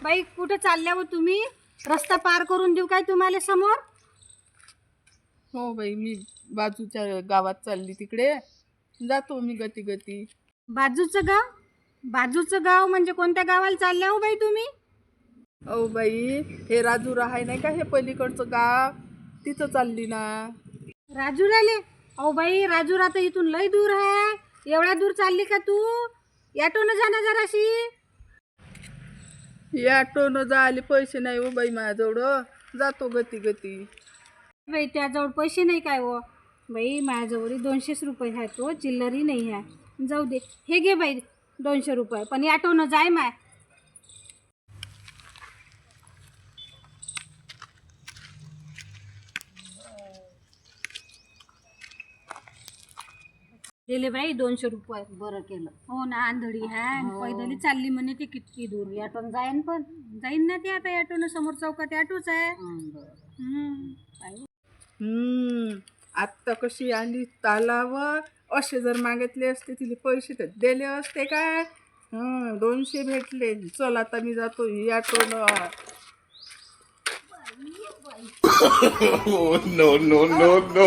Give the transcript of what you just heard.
बाई कुठे चालल्या हो तुम्ही? रस्ता पार करून देऊ काय तुम्हाला समोर? हो बाई, मी बाजूच्या गावात चालली, तिकडे जातो मी गती गती. बाजूचं गाव? बाजूचं गाव म्हणजे कोणत्या गावाला चालल्या हो बाई तुम्ही? अहो बाई, हे राजूर आहे नाही का, हे पलीकडचं गाव, तिथं चालली ना. राजुराले? अहो बाई, राजुरा तर इथून लय दूर आहे. एवढ्या दूर चालली का तू? ऑटोनं जा ना जराशी. या ऑटोनं जायला पैसे नाही हो बाई माझ्याजवळ, जातो गती गती. बाई त्याजवळ पैसे नाही काय हो? बाई माझ्याजवळ 200 रुपये आहे, तो चिल्लरी नाही आहे. जाऊ दे, हे घे बाई 200 रुपये, पण ऑटोनं जाय माय. दिले बाई 200 रुपये. बरं केलं. हो ना, आंधळी आहे, पैदली चालली म्हणे ते किती दूर. ऑटोन जाईन, पण जाईन ना ते आता ऑटोनं. समोर चौकात ऑटोच आहे. आत्ता कशी आली तालावर, असे जर मागितले असते तिला पैसे तर दिले असते काय. 200 भेटले. चल आता मी जातो या ऑटोनं. Oh, no, no, no, no.